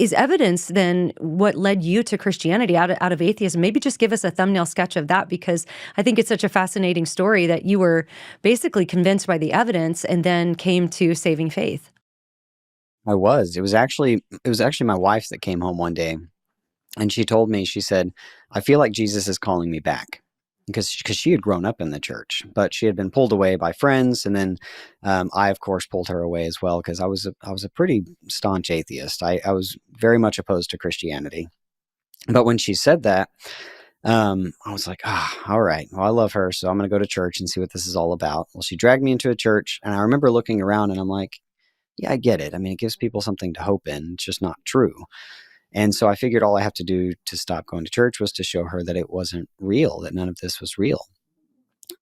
is evidence then what led you to Christianity out of atheism? Maybe just give us a thumbnail sketch of that, because I think it's such a fascinating story that you were basically convinced by the evidence and then came to saving faith. I was. It was actually my wife that came home one day, and she told me, she said, "I feel like Jesus is calling me back." Because she had grown up in the church, but she had been pulled away by friends, and then I, of course, pulled her away as well, because I was a pretty staunch atheist. I was very much opposed to Christianity. But when she said that, I was like, all right. Well, I love her, so I'm going to go to church and see what this is all about. Well, she dragged me into a church, and I remember looking around, and I'm like, yeah, I get it. I mean, it gives people something to hope in. It's just not true. And so I figured all I have to do to stop going to church was to show her that it wasn't real, that none of this was real.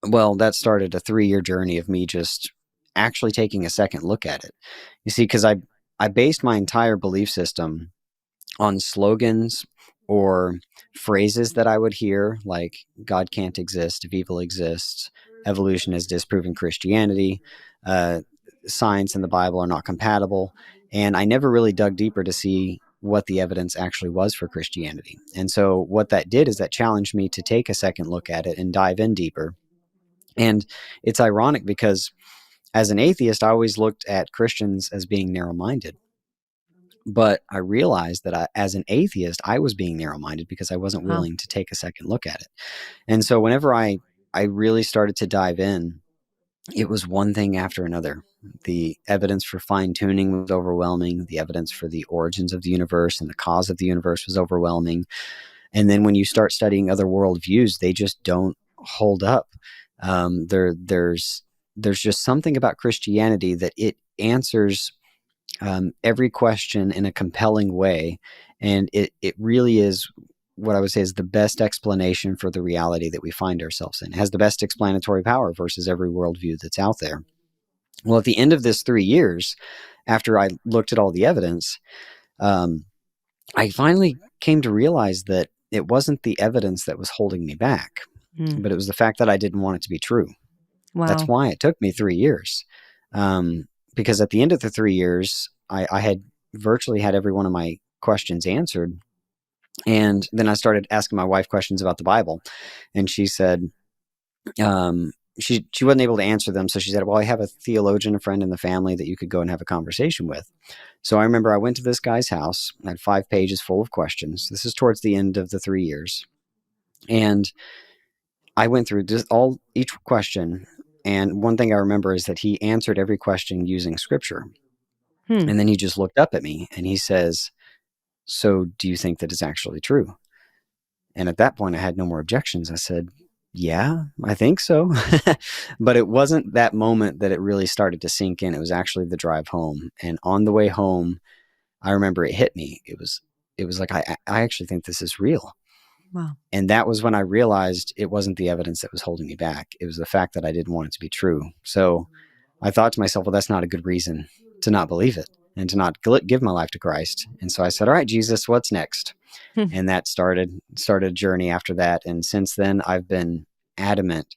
Well, that started a 3-year journey of me just actually taking a second look at it. You see, because I based my entire belief system on slogans or phrases that I would hear, like God can't exist if evil exists, evolution has disproven Christianity, science and the Bible are not compatible. And I never really dug deeper to see what the evidence actually was for Christianity. And so what that did is that challenged me to take a second look at it and dive in deeper. And it's ironic because as an atheist, I always looked at Christians as being narrow-minded. But I realized that as an atheist, I was being narrow-minded because I wasn't Wow. willing to take a second look at it. And so whenever I really started to dive in, it was one thing after another. The evidence for fine-tuning was overwhelming. The evidence for the origins of the universe and the cause of the universe was overwhelming. And then when you start studying other worldviews, they just don't hold up. There's just something about Christianity that it answers every question in a compelling way. And it really is what I would say is the best explanation for the reality that we find ourselves in. It has the best explanatory power versus every worldview that's out there. Well, at the end of this 3 years, after I looked at all the evidence, I finally came to realize that it wasn't the evidence that was holding me back, Mm. but it was the fact that I didn't want it to be true. That's Wow. why it took me 3 years. Because at the end of the 3 years, I had virtually had every one of my questions answered. And then I started asking my wife questions about the Bible. And she said, she wasn't able to answer them. So she said, well, I have a theologian, a friend in the family that you could go and have a conversation with. So I remember I went to this guy's house. I had 5 pages full of questions. This is towards the end of the 3 years. And I went through each question. And one thing I remember is that he answered every question using scripture. Hmm. And then he just looked up at me and he says, so do you think that it's actually true? And at that point, I had no more objections. I said, yeah, I think so. But it wasn't that moment that it really started to sink in. It was actually the drive home. And on the way home, I remember it hit me. It was like, I actually think this is real. Wow. And that was when I realized it wasn't the evidence that was holding me back. It was the fact that I didn't want it to be true. So I thought to myself, well, that's not a good reason to not believe it and to not give my life to Christ. And so I said, all right, Jesus, what's next? And that started a journey after that. And since then, I've been adamant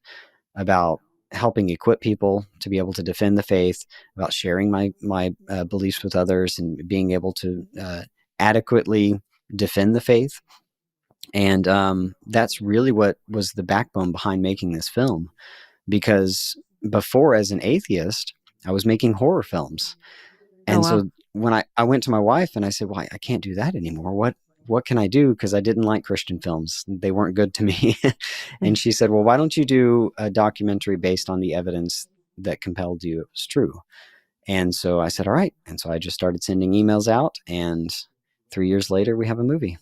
about helping equip people to be able to defend the faith, about sharing my beliefs with others and being able to adequately defend the faith. And that's really what was the backbone behind making this film. Because before, as an atheist, I was making horror films. Oh, And wow. so when I went to my wife and I said, well, I can't do that anymore. What can I do? Because I didn't like Christian films. They weren't good to me. And she said, well, why don't you do a documentary based on the evidence that compelled you it was true? And so I said, all right. And so I just started sending emails out. And 3 years later, we have a movie.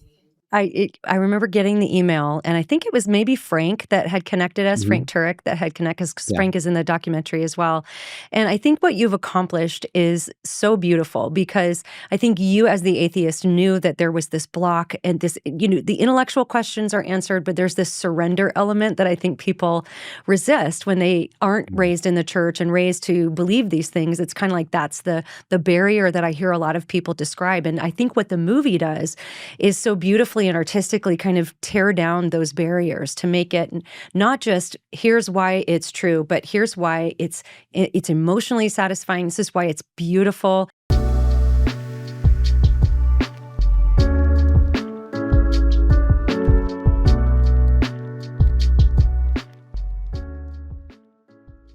I remember getting the email, and I think it was maybe Frank that had connected us, Mm-hmm. Frank Turek that had connected us, 'cause Yeah. Frank is in the documentary as well. And I think what you've accomplished is so beautiful, because I think you as the atheist knew that there was this block and this, the intellectual questions are answered, but there's this surrender element that I think people resist when they aren't raised in the church and raised to believe these things. It's kind of like that's the barrier that I hear a lot of people describe. And I think what the movie does is so beautifully and artistically kind of tear down those barriers to make it not just here's why it's true, but here's why it's emotionally satisfying. This is why it's beautiful.